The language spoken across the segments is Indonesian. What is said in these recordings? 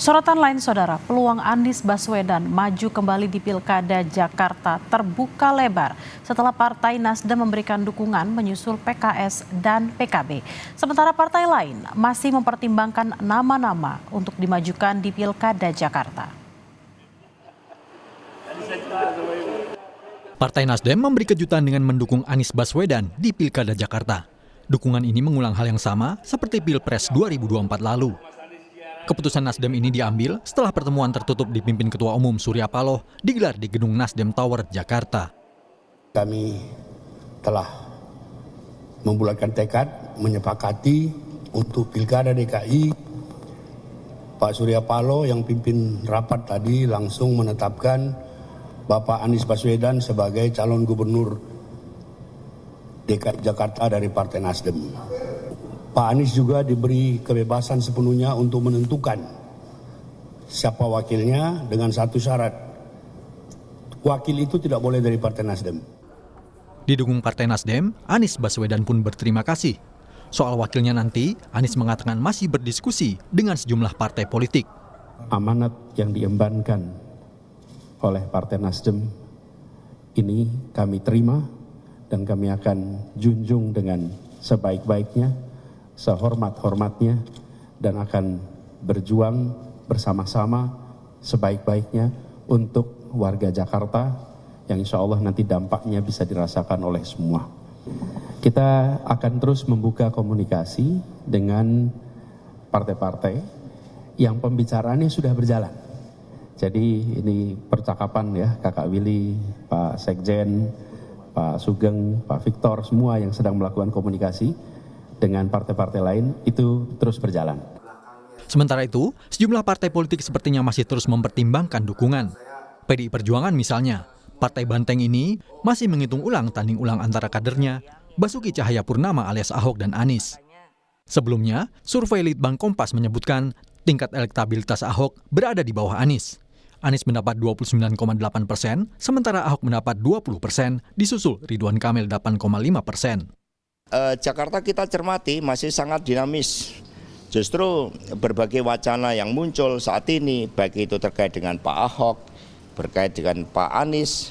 Sorotan lain saudara, peluang Anies Baswedan maju kembali di Pilkada Jakarta terbuka lebar setelah Partai Nasdem memberikan dukungan menyusul PKS dan PKB. Sementara partai lain masih mempertimbangkan nama-nama untuk dimajukan di Pilkada Jakarta. Partai Nasdem memberi kejutan dengan mendukung Anies Baswedan di Pilkada Jakarta. Dukungan ini mengulang hal yang sama seperti Pilpres 2024 lalu. Keputusan Nasdem ini diambil setelah pertemuan tertutup dipimpin Ketua Umum Surya Paloh digelar di Gedung Nasdem Tower, Jakarta. Kami telah membulatkan tekad, menyepakati untuk Pilkada DKI. Pak Surya Paloh yang pimpin rapat tadi langsung menetapkan Bapak Anies Baswedan sebagai calon gubernur DKI Jakarta dari Partai Nasdem. Pak Anies juga diberi kebebasan sepenuhnya untuk menentukan siapa wakilnya dengan satu syarat. Wakil itu tidak boleh dari Partai Nasdem. Didukung Partai Nasdem, Anies Baswedan pun berterima kasih. Soal wakilnya nanti, Anies mengatakan masih berdiskusi dengan sejumlah partai politik. Amanat yang diembankan oleh Partai Nasdem ini kami terima dan kami akan junjung dengan sebaik-baiknya, sehormat-hormatnya, dan akan berjuang bersama-sama sebaik-baiknya untuk warga Jakarta yang insya Allah nanti dampaknya bisa dirasakan oleh semua. Kita akan terus membuka komunikasi dengan partai-partai yang pembicaraannya sudah berjalan. Jadi ini percakapan ya, Kakak Willy, Pak Sekjen, Pak Sugeng, Pak Victor, semua yang sedang melakukan komunikasi dengan partai-partai lain itu terus berjalan. Sementara itu, sejumlah partai politik sepertinya masih terus mempertimbangkan dukungan. PDI Perjuangan misalnya, Partai Banteng ini masih menghitung ulang tanding ulang antara kadernya, Basuki Cahayapurnama alias Ahok dan Anies. Sebelumnya, survei Litbang Kompas menyebutkan tingkat elektabilitas Ahok berada di bawah Anies. Anies mendapat 29,8%, sementara Ahok mendapat 20%, disusul Ridwan Kamil 8,5%. Jakarta kita cermati masih sangat dinamis. Justru berbagai wacana yang muncul saat ini, baik itu terkait dengan Pak Ahok, berkait dengan Pak Anies,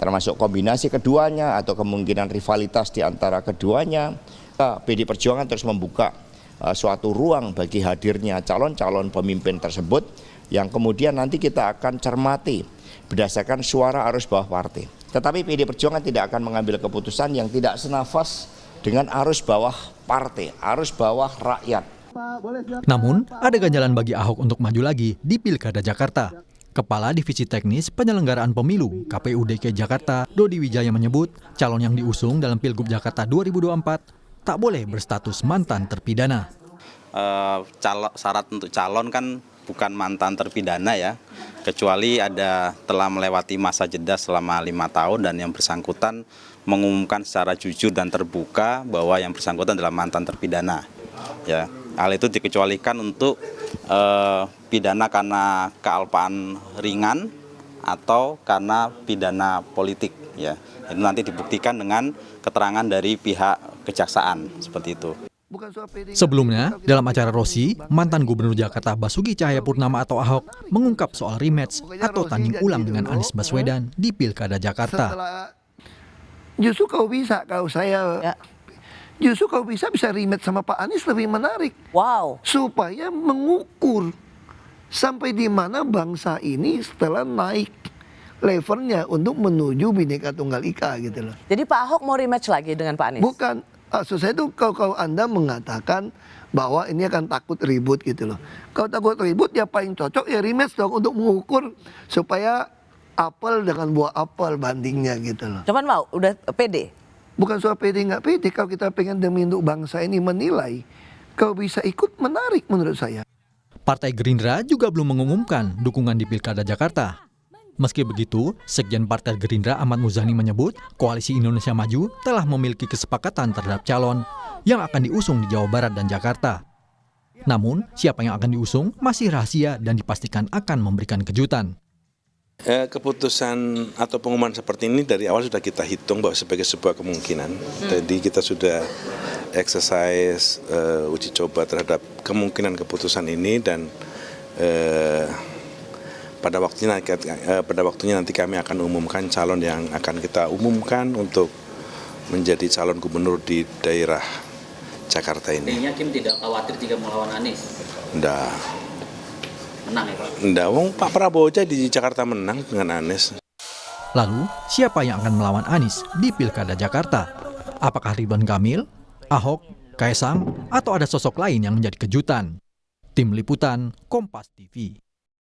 termasuk kombinasi keduanya atau kemungkinan rivalitas di antara keduanya. PDI Perjuangan terus membuka suatu ruang bagi hadirnya calon-calon pemimpin tersebut yang kemudian nanti kita akan cermati berdasarkan suara arus bawah partai. Tetapi PDI Perjuangan tidak akan mengambil keputusan yang tidak senafas dengan arus bawah partai, arus bawah rakyat. Namun, ada ganjalan bagi Ahok untuk maju lagi di Pilkada Jakarta. Kepala Divisi Teknis Penyelenggaraan Pemilu KPU DKI Jakarta, Dodi Wijaya menyebut calon yang diusung dalam Pilgub Jakarta 2024 tak boleh berstatus mantan terpidana. Syarat untuk calon kan bukan mantan terpidana ya, kecuali telah melewati masa jeda selama 5 tahun dan yang bersangkutan mengumumkan secara jujur dan terbuka bahwa yang bersangkutan adalah mantan terpidana. Ya, hal itu dikecualikan untuk pidana karena kealpaan ringan atau karena pidana politik. Ya, itu nanti dibuktikan dengan keterangan dari pihak kejaksaan seperti itu. Sebelumnya, dalam acara Rosi, mantan Gubernur Jakarta Basuki Cahayapurnama atau Ahok mengungkap soal rematch atau tanding ulang dengan Anies Baswedan di Pilkada Jakarta. Justru kalau bisa rematch sama Pak Anies lebih menarik. Wow. Supaya mengukur sampai di mana bangsa ini setelah naik levelnya untuk menuju Bhinneka Tunggal Ika gitu loh. Jadi Pak Ahok mau rematch lagi dengan Pak Anies? Bukan. Maksud saya itu kalau Anda mengatakan bahwa ini akan takut ribut gitu loh. Kalau takut ribut ya paling cocok ya rematch dong untuk mengukur supaya apel dengan buah apel bandingnya gitu loh. Cuman mau, udah pede? Bukan soal pede nggak pede, kalau kita pengen demi untuk bangsa ini menilai, kalau bisa ikut menarik menurut saya. Partai Gerindra juga belum mengumumkan dukungan di Pilkada Jakarta. Meski begitu, Sekjen Partai Gerindra Ahmad Muzani menyebut Koalisi Indonesia Maju telah memiliki kesepakatan terhadap calon yang akan diusung di Jawa Barat dan Jakarta. Namun, siapa yang akan diusung masih rahasia dan dipastikan akan memberikan kejutan. Keputusan atau pengumuman seperti ini dari awal sudah kita hitung bahwa sebagai sebuah kemungkinan. Jadi kita sudah exercise uji coba terhadap kemungkinan keputusan ini dan pada waktunya nanti kami akan umumkan calon yang akan kita umumkan untuk menjadi calon gubernur di daerah Jakarta ini. Artinya Kim tidak khawatir jika melawan Anies? Enggak. Menang ya Pak? Enggak, Pak Prabowo aja di Jakarta menang dengan Anies. Lalu, siapa yang akan melawan Anies di Pilkada Jakarta? Apakah Ridwan Kamil, Ahok, Kaesang, atau ada sosok lain yang menjadi kejutan? Tim Liputan, Kompas TV.